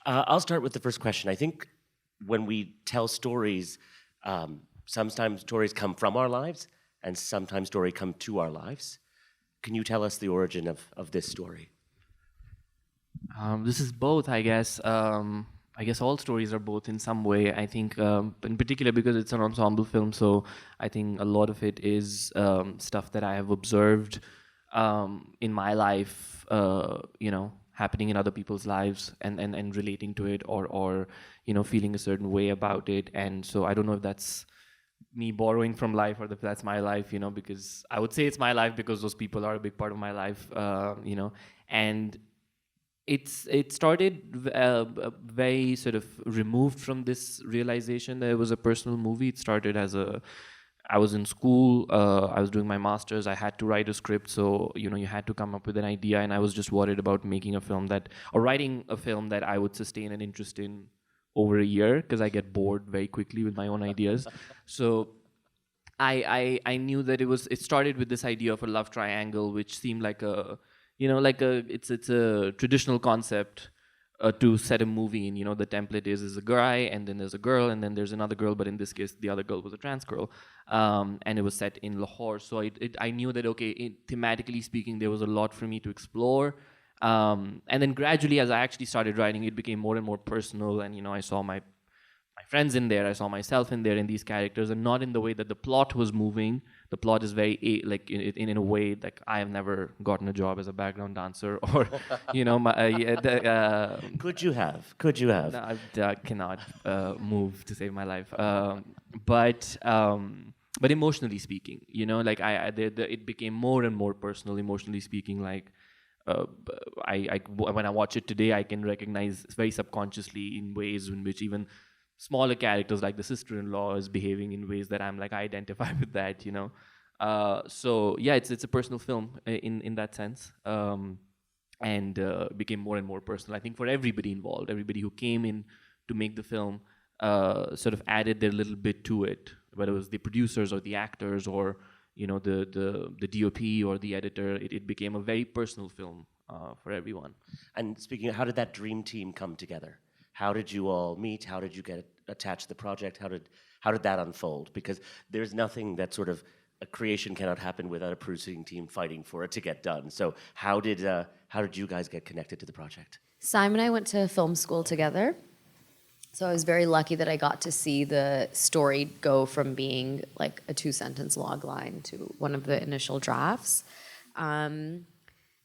I'll start with the first question. I think when we tell stories, sometimes stories come from our lives, and sometimes stories come to our lives. Can you tell us the origin of this story? This is both, I guess. I guess all stories are both in some way. I think, in particular, because it's an ensemble film, so I think a lot of it is stuff that I have observed in my life, happening in other people's lives and relating to it or feeling a certain way about it. And so I don't know if that's me borrowing from life or if that's my life, because I would say it's my life because those people are a big part of my life, and it started very sort of removed from this realization that it was a personal movie. It started I was in school, I was doing my master's, I had to write a script, so you had to come up with an idea, and I was just worried about writing a film that I would sustain an interest in over a year, because I get bored very quickly with my own ideas. So I knew that it started with this idea of a love triangle, which seemed like it's a traditional concept to set a movie in. The template is a guy, and then there's a girl, and then there's another girl, but in this case the other girl was a trans girl, and it was set in Lahore. So I knew that thematically speaking there was a lot for me to explore, and then gradually as I actually started writing, it became more and more personal, and I saw my friends in there, I saw myself in there in these characters, and not in the way that the plot was moving. The plot is very in a way like I have never gotten a job as a background dancer, or Could you have? No, I cannot move to save my life. But emotionally speaking, it became more and more personal. Emotionally speaking, when I watch it today, I can recognize very subconsciously in ways in which even smaller characters like the sister-in-law is behaving in ways that I'm like, I identify with that, So yeah, it's a personal film in that sense, and became more and more personal. I think for everybody involved, everybody who came in to make the film, sort of added their little bit to it, whether it was the producers or the actors or the DOP or the editor. It became a very personal film for everyone. And speaking of, how did that dream team come together? How did you all meet? How did you get attached to the project? How did that unfold? Because there's nothing that sort of a creation cannot happen without a producing team fighting for it to get done. So how did you guys get connected to the project? Saim and I went to film school together. So I was very lucky that I got to see the story go from being like a 2-sentence log line to one of the initial drafts.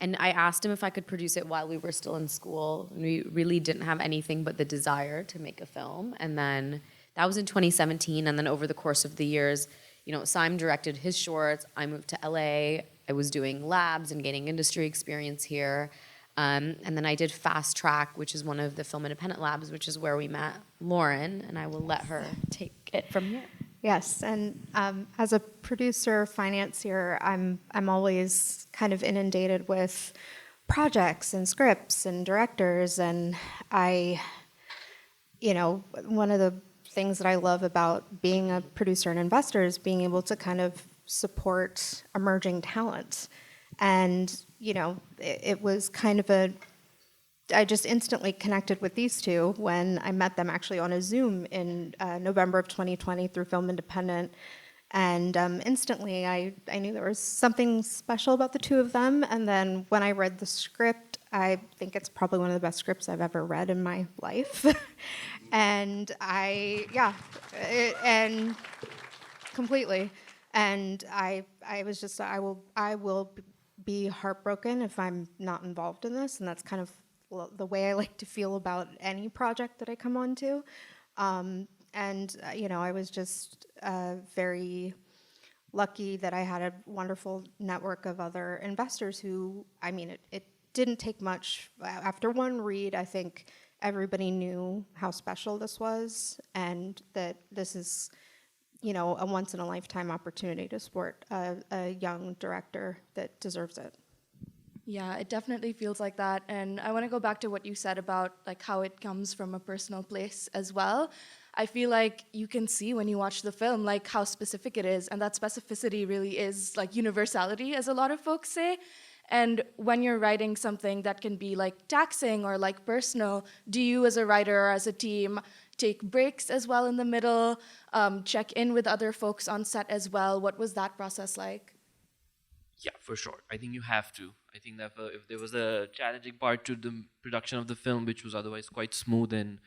And I asked him if I could produce it while we were still in school. And we really didn't have anything but the desire to make a film. And then that was in 2017. And then over the course of the years, Saim directed his shorts. I moved to LA. I was doing labs and gaining industry experience here. And then I did Fast Track, which is one of the film independent labs, which is where we met Lauren. And I will let her take it from here. Yes, and as a producer, financier, I'm always kind of inundated with projects and scripts and directors, and one of the things that I love about being a producer and investor is being able to kind of support emerging talent, and it was kind of I just instantly connected with these two when I met them actually on a Zoom in November of 2020 through Film Independent. And instantly I knew there was something special about the two of them. And then when I read the script, I think it's probably one of the best scripts I've ever read in my life. And and completely. And I was just, I will be heartbroken if I'm not involved in this. And that's kind of the way I like to feel about any project that I come on to. I was just very lucky that I had a wonderful network of other investors who, it didn't take much. After one read, I think everybody knew how special this was and that this is, a once-in-a-lifetime opportunity to support a young director that deserves it. Yeah, it definitely feels like that. And I want to go back to what you said about how it comes from a personal place as well. I feel like you can see when you watch the film how specific it is, and that specificity really is universality, as a lot of folks say. And when you're writing something that can be like taxing or like personal, do you as a writer or as a team take breaks as well in the middle, check in with other folks on set as well? What was that process like? Yeah, for sure. I think you have to. I think that if there was a challenging part to the production of the film, which was otherwise quite smooth and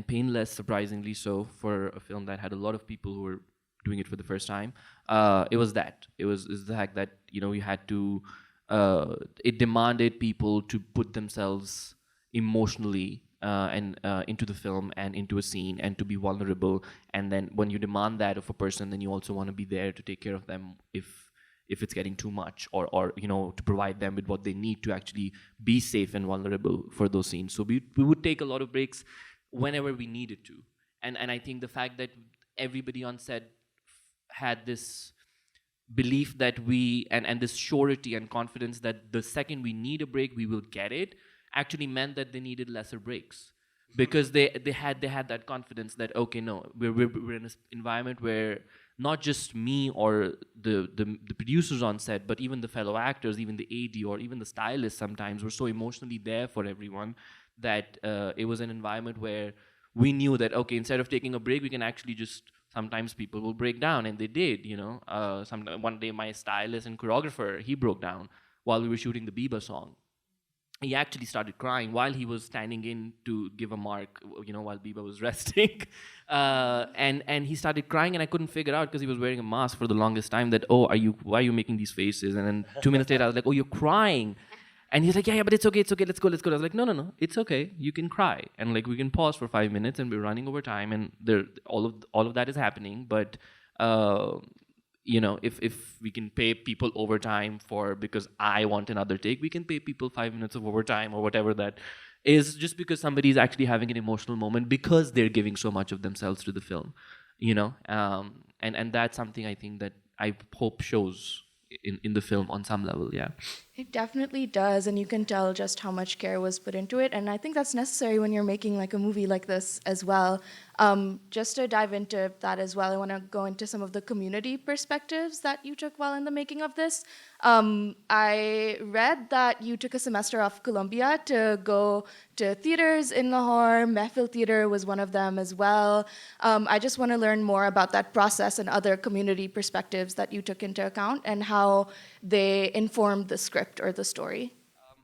painless, surprisingly so, for a film that had a lot of people who were doing it for the first time, it was that. It was the fact that you had to. It demanded people to put themselves emotionally and into the film and into a scene and to be vulnerable. And then when you demand that of a person, then you also want to be there to take care of them if it's getting too much, or to provide them with what they need to actually be safe and vulnerable for those scenes. So we would take a lot of breaks whenever we needed to. And I think the fact that everybody on set had this belief that and this surety and confidence that the second we need a break, we will get it, actually meant that they needed lesser breaks. Because they had that confidence that, okay, no, we're in an environment where not just me or the producers on set, but even the fellow actors, even the AD or even the stylists sometimes were so emotionally there for everyone that it was an environment where we knew that, okay, instead of taking a break, we can actually just, sometimes people will break down, and they did, one day my stylist and choreographer, he broke down while we were shooting the Biba song. He actually started crying while he was standing in to give a mark, while Biba was resting. And he started crying, and I couldn't figure out, because he was wearing a mask for the longest time, that, why are you making these faces? And then 2 minutes later, I was like, oh, you're crying. And he's like, yeah, but it's okay, let's go. I was like, no, it's okay, you can cry. And like, we can pause for 5 minutes, and we're running over time, and all of that is happening. But if we can pay people overtime because I want another take, we can pay people 5 minutes of overtime or whatever that is, just because somebody is actually having an emotional moment because they're giving so much of themselves to the film, and that's something I think that I hope shows in the film on some level. Yeah, it definitely does, and you can tell just how much care was put into it, and I think that's necessary when you're making like a movie like this as well. Just to dive into that as well, I want to go into some of the community perspectives that you took while in the making of this. I read that you took a semester off Columbia to go to theaters in Lahore. Mehfil Theatre was one of them as well. I just want to learn more about that process and other community perspectives that you took into account and how they informed the script or the story.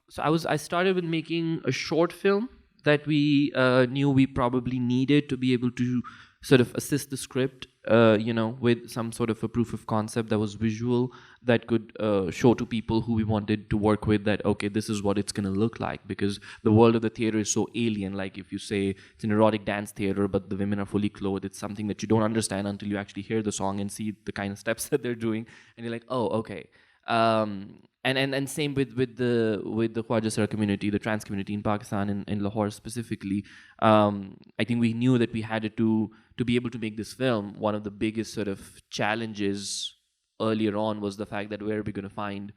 So I started with making a short film that we knew we probably needed to be able to sort of assist the script, with some sort of a proof of concept that was visual, that could show to people who we wanted to work with that, okay, this is what it's going to look like. Because the world of the theater is so alien. Like if you say it's an erotic dance theater, but the women are fully clothed, it's something that you don't understand until you actually hear the song and see the kind of steps that they're doing. And you're like, oh, okay. And same with the Khwaja Sara community, the trans community in Pakistan, in Lahore specifically. I think we knew that we had to be able to make this film. One of the biggest sort of challenges earlier on was the fact that where are we going to find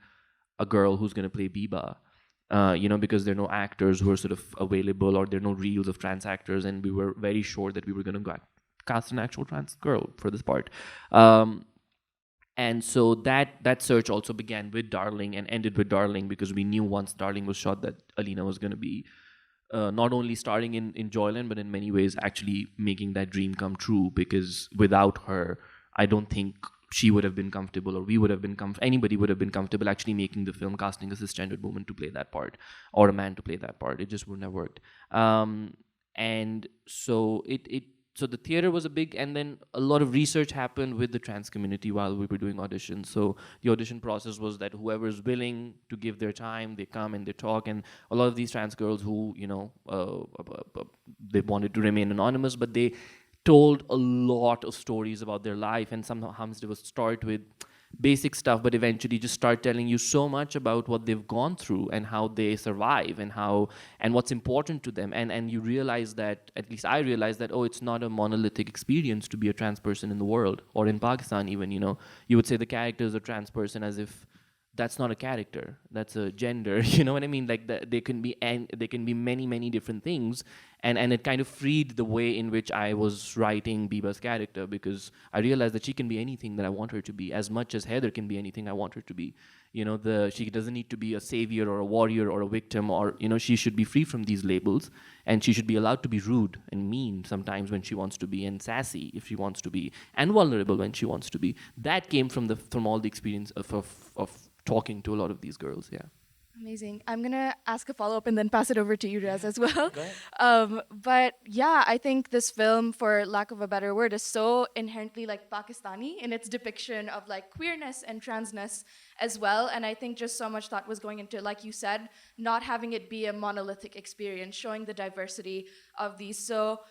a girl who's going to play Biba? Because there are no actors who are sort of available, or there are no reels of trans actors, and we were very sure that we were going to cast an actual trans girl for this part. And so that search also began with Darling and ended with Darling, because we knew once Darling was shot that Alina was going to be not only starring in Joyland, but in many ways actually making that dream come true. Because without her, I don't think she would have been comfortable, or we would have been anybody would have been comfortable actually making the film, casting a cisgendered woman to play that part, or a man to play that part. It just wouldn't have worked. And so So the theater was a big, and then a lot of research happened with the trans community while we were doing auditions. So the audition process was that whoever is willing to give their time, they come and they talk. And a lot of these trans girls who, they wanted to remain anonymous, but they told a lot of stories about their life. And sometimes they would start with basic stuff, but eventually just start telling you so much about what they've gone through and how they survive and what's important to them. And you realize that, at least I realized that, it's not a monolithic experience to be a trans person in the world, or in Pakistan even, you would say the character is a trans person as if that's not a character, that's a gender. You know what I mean? Like they can be many different things, and it kind of freed the way in which I was writing Biba's character, because I realized that she can be anything that I want her to be, as much as Heather can be anything I want her to be. You know, she doesn't need to be a savior or a warrior or a victim, or, you know, she should be free from these labels, and she should be allowed to be rude and mean sometimes when she wants to be, and sassy if she wants to be, and vulnerable when she wants to be. That came from all the experience of talking to a lot of these girls. Yeah. Amazing. I'm going to ask a follow-up and then pass it over to you, Riaz, as well. Go ahead. But yeah, I think this film, for lack of a better word, is so inherently like Pakistani in its depiction of like queerness and transness as well. And I think just so much thought was going into, like you said, not having it be a monolithic experience, showing the diversity of these. So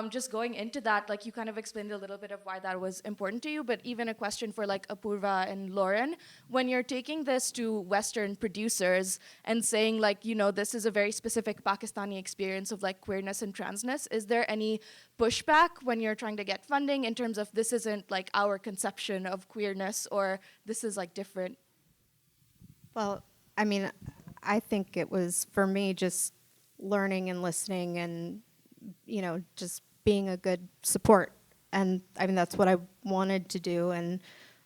just going into that, like you kind of explained a little bit of why that was important to you, but even a question for like Apoorva and Lauren, when you're taking this to Western producers and saying like, you know, this is a very specific Pakistani experience of like queerness and transness, is there any pushback when you're trying to get funding in terms of this isn't like our conception of queerness, or this is like different? Well, I mean, I think it was, for me, just learning and listening and, you know, just being a good support. And I mean, that's what I wanted to do, and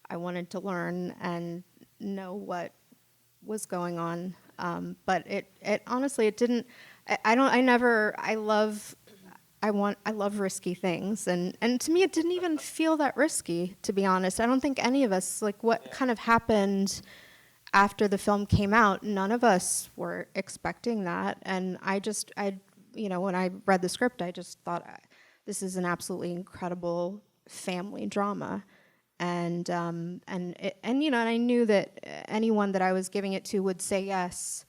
I wanted to learn and know what was going on. But it honestly, it didn't, I love risky things. And to me, it didn't even feel that risky, to be honest. I don't think any of us, like what kind of happened after the film came out, none of us were expecting that. And you know, when I read the script, I just thought, this is an absolutely incredible family drama. And you know, and I knew that anyone that I was giving it to would say yes.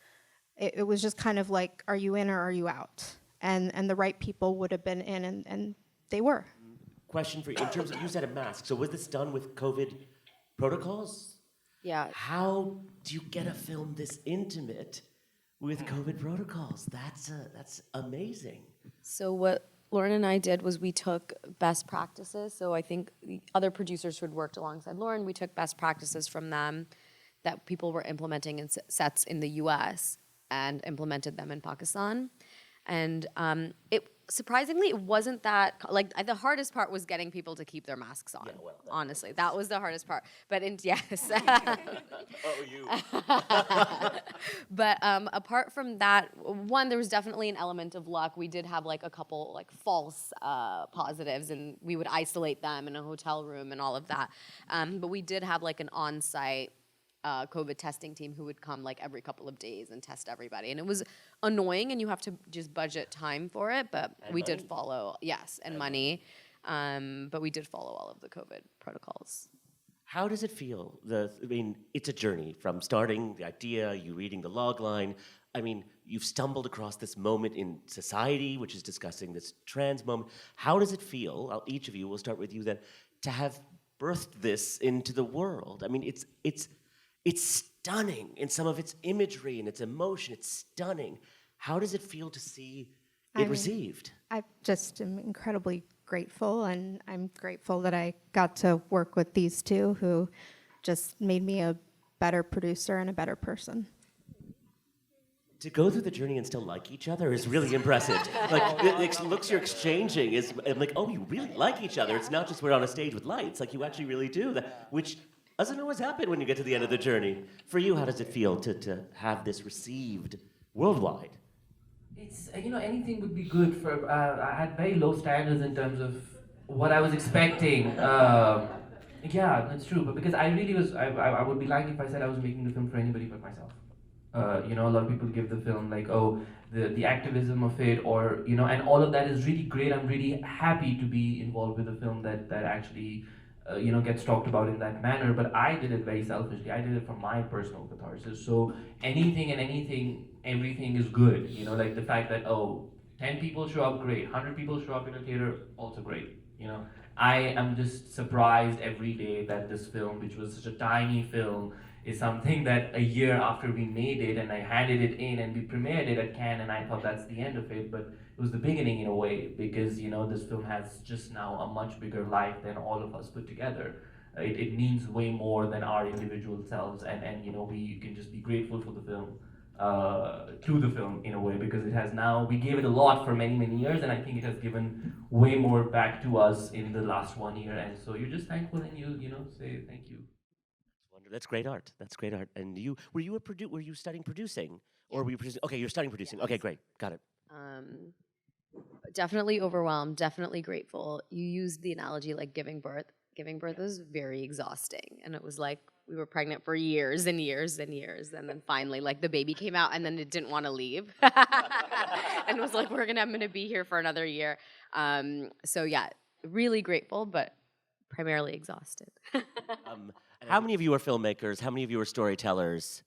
It was just kind of like, are you in or are you out? And the right people would have been in, and they were. Question for you, in terms of, you said a mask, so was this done with COVID protocols? Yeah. How do you get a film this intimate with COVID protocols? That's amazing. So what Lauren and I did was we took best practices. So I think the other producers who had worked alongside Lauren, we took best practices from them that people were implementing in sets in the US and implemented them in Pakistan. And it surprisingly, it wasn't that, like, the hardest part was getting people to keep their masks on. Yeah, well, honestly, that was the hardest part. But yes. You. But apart from that, one, there was definitely an element of luck. We did have like a couple like false positives, and we would isolate them in a hotel room and all of that. But we did have like an on-site COVID testing team who would come like every couple of days and test everybody. And it was annoying, and you have to just budget time for it, but and we money. did follow, yes, and money. But we did follow all of the COVID protocols. How does it feel? I mean, it's a journey from starting the idea, you reading the log line. I mean, you've stumbled across this moment in society, which is discussing this trans moment. How does it feel? Each of you, we'll start with you then, to have birthed this into the world. I mean, it's stunning in some of its imagery and its emotion. It's stunning. How does it feel to see it received? I just am incredibly grateful, and I'm grateful that I got to work with these two who just made me a better producer and a better person. To go through the journey and still like each other is really impressive. Like, the looks you're exchanging is, I'm like, oh, you really like each other. It's not just we're on a stage with lights. Like, you actually really do that, which doesn't always happen when you get to the end of the journey. For you, how does it feel to have this received worldwide? It's, you know, anything would be good for, I had very low standards in terms of what I was expecting. Yeah, that's true, but because I really was, I would be lying if I said I was making the film for anybody but myself. You know, a lot of people give the film like, oh, the activism of it, or, you know, and all of that is really great. I'm really happy to be involved with a film that actually, you know, gets talked about in that manner, but I did it very selfishly. I did it from my personal catharsis. So anything and everything is good. You know, like the fact that, 10 people show up, great. 100 people show up in a theater, also great. You know, I am just surprised every day that this film, which was such a tiny film, is something that a year after we made it and I handed it in and we premiered it at Cannes, and I thought that's the end of it, but it was the beginning in a way, because, you know, this film has just now a much bigger life than all of us put together. it means way more than our individual selves, and we can just be grateful for the film, to the film in a way, because it has now, we gave it a lot for many, many years, and I think it has given way more back to us in the last 1 year, and so you're just thankful, and you say thank you. That's great art. That's great art. And you were you were you studying producing, or were you producing? Okay, you're studying producing. Okay, great, got it. Definitely overwhelmed, definitely grateful. You used the analogy like giving birth. Giving birth was very exhausting. And it was like we were pregnant for years and years and years. And then finally, like the baby came out and then it didn't want to leave. And it was like, I'm going to be here for another year. So yeah, really grateful, but primarily exhausted. How many of you are filmmakers? How many of you are storytellers?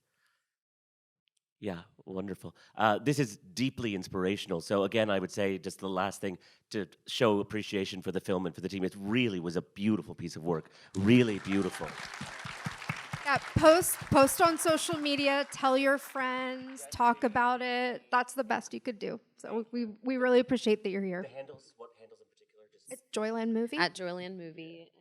Yeah, wonderful. This is deeply inspirational. So again, I would say just the last thing to show appreciation for the film and for the team. It really was a beautiful piece of work. Really beautiful. Yeah, post on social media, tell your friends, talk about it. That's the best you could do. So we really appreciate that you're here. The handles, what handles in particular? It's Joyland Movie. At Joyland Movie.